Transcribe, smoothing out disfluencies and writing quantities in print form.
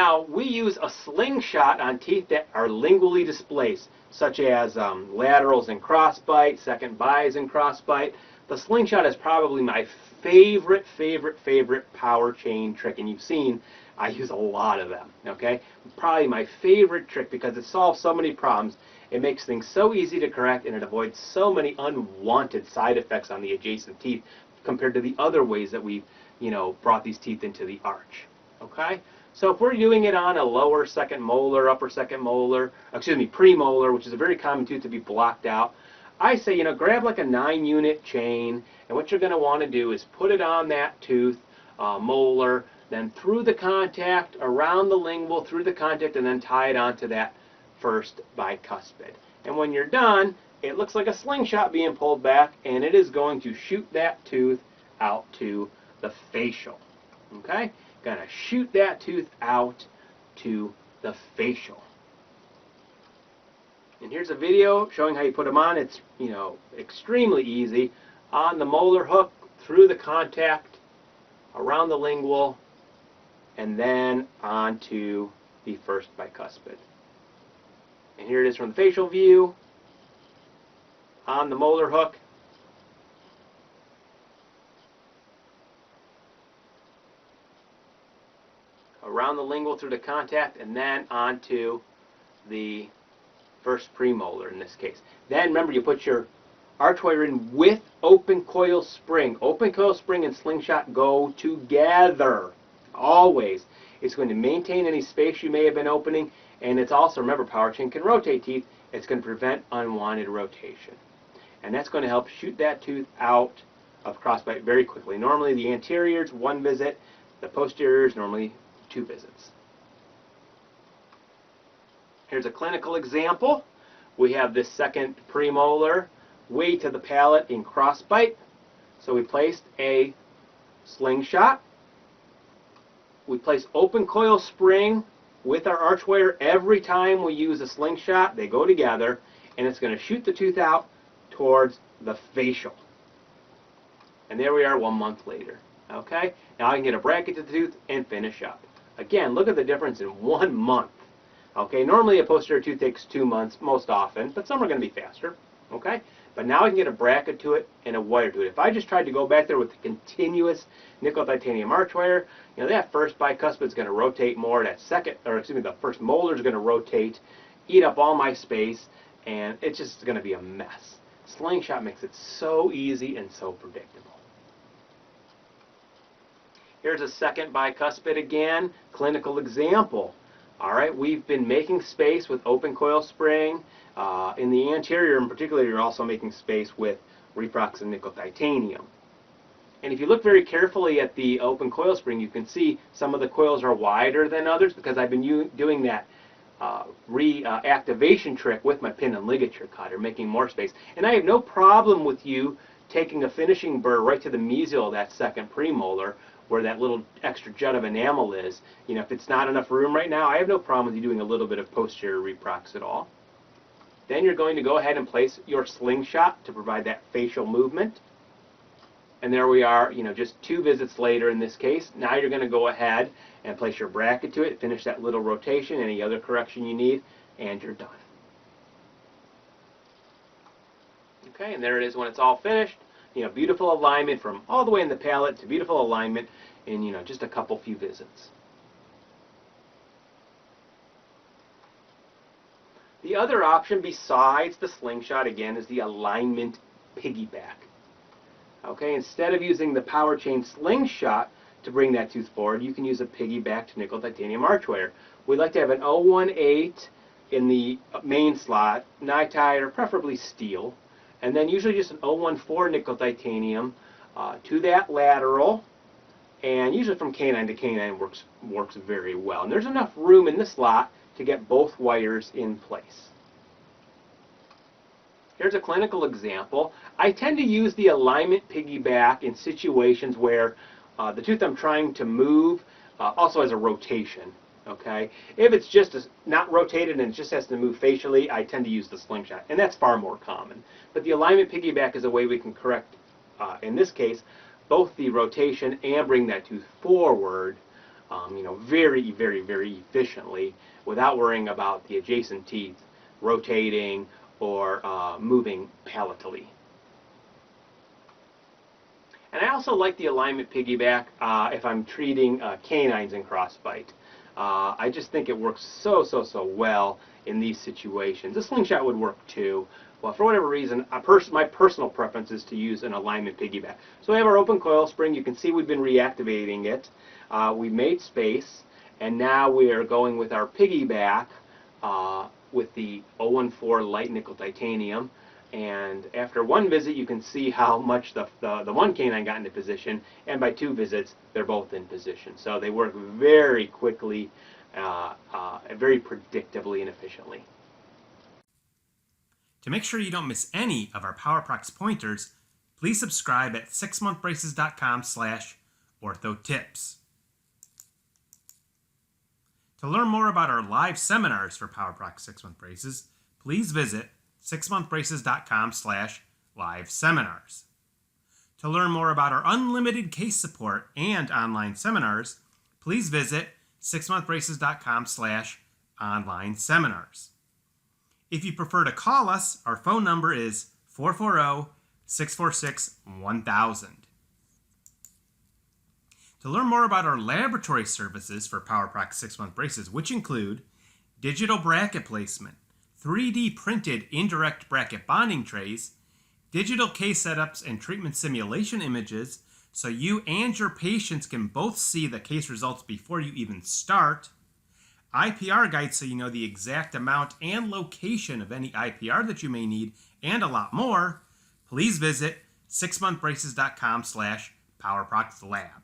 Now, we use a slingshot on teeth that are lingually displaced, such as laterals and crossbite, second bis and crossbite. The slingshot is probably my favorite power chain trick, and you've seen I use a lot of them, okay? Probably my favorite trick because it solves so many problems. It makes things so easy to correct, and it avoids so many unwanted side effects on the adjacent teeth compared to the other ways that we've, brought these teeth into the arch, okay? So if we're doing it on a lower second molar, upper second molar, premolar, which is a very common tooth to be blocked out, I say, grab like a 9-unit chain, and what you're going to want to do is put it on that tooth, molar, then through the contact, around the lingual, through the contact, and then tie it onto that first bicuspid. And when you're done, it looks like a slingshot being pulled back, and it is going to shoot that tooth out to the facial. Okay? Gonna shoot that tooth out to the facial. And here's a video showing how you put them on. It's, extremely easy. On the molar hook, through the contact, around the lingual, and then onto the first bicuspid. And here it is from the facial view. On the molar hook, around the lingual through the contact, and then onto the first premolar in this case. Then remember, you put your arch wire in with open coil spring. Open coil spring and slingshot go together, always. It's going to maintain any space you may have been opening, and it's also, remember, power chain can rotate teeth. It's going to prevent unwanted rotation. And that's going to help shoot that tooth out of crossbite very quickly. Normally the anterior is 1 visit, the posterior is normally 2 visits. Here's a clinical example. We have this second premolar way to the palate in crossbite. So we placed a slingshot. We place open coil spring with our arch wire every time we use a slingshot. They go together, and it's going to shoot the tooth out towards the facial. And there we are 1 month later. Okay? Now I can get a bracket to the tooth and finish up. Again, look at the difference in 1 month. Okay, normally a posterior tooth takes 2 months most often, but some are going to be faster. Okay? But now I can get a bracket to it and a wire to it. If I just tried to go back there with the continuous nickel titanium arch wire, that first bicuspid is going to rotate more. That the first molar is going to rotate, eat up all my space, and it's just going to be a mess. Slingshot makes it so easy and so predictable. Here's a second bicuspid again, clinical example. All right, we've been making space with open coil spring. In the anterior in particular, you're also making space with Powerprox and nickel titanium. And if you look very carefully at the open coil spring, you can see some of the coils are wider than others because I've been doing that reactivation trick with my pin and ligature cutter, making more space. And I have no problem with you taking a finishing burr right to the mesial of that second premolar, where that little extra jut of enamel is. If it's not enough room right now, I have no problem with you doing a little bit of posterior reprox at all. Then you're going to go ahead and place your slingshot to provide that facial movement. And there we are, just 2 visits later in this case. Now you're going to go ahead and place your bracket to it, finish that little rotation, any other correction you need, and you're done. Okay, and there it is when it's all finished. Beautiful alignment from all the way in the palate to beautiful alignment in, just a few visits. The other option besides the slingshot, again, is the alignment piggyback. Okay, instead of using the power chain slingshot to bring that tooth forward, you can use a piggyback to nickel titanium arch wire. We like to have an 018 in the main slot, nitide or preferably steel, and then usually just an 014 nickel titanium to that lateral, and usually from canine to canine works very well. And there's enough room in the slot to get both wires in place. Here's a clinical example. I tend to use the alignment piggyback in situations where the tooth I'm trying to move also has a rotation. Okay? If it's just not rotated and it just has to move facially, I tend to use the slingshot, and that's far more common. But the alignment piggyback is a way we can correct, in this case, both the rotation and bring that tooth forward very, very, very efficiently without worrying about the adjacent teeth rotating or moving palatally. And I also like the alignment piggyback if I'm treating canines in crossbite. I just think it works so well in these situations. The slingshot would work too. Well, for whatever reason, my personal preference is to use an alignment piggyback. So we have our open coil spring. You can see we've been reactivating it. We made space, and now we are going with our piggyback with the 014 light nickel titanium. And after one visit, you can see how much the one canine got into position, and by 2 visits, they're both in position. So they work very quickly, very predictably and efficiently. To make sure you don't miss any of our Powerprox pointers, please subscribe at 6monthbraces.com/orthotips. To learn more about our live seminars for Powerprox 6-month braces, please visit 6monthbraces.com/live-seminars. To learn more about our unlimited case support and online seminars, please visit 6monthbraces.com/online-seminars. If you prefer to call us, our phone number is 440-646-1000. To learn more about our laboratory services for Powerprox 6-month braces, which include digital bracket placement, 3D printed indirect bracket bonding trays, digital case setups and treatment simulation images so you and your patients can both see the case results before you even start, IPR guides so you know the exact amount and location of any IPR that you may need, and a lot more, please visit 6monthbraces.com/Powerprox Lab.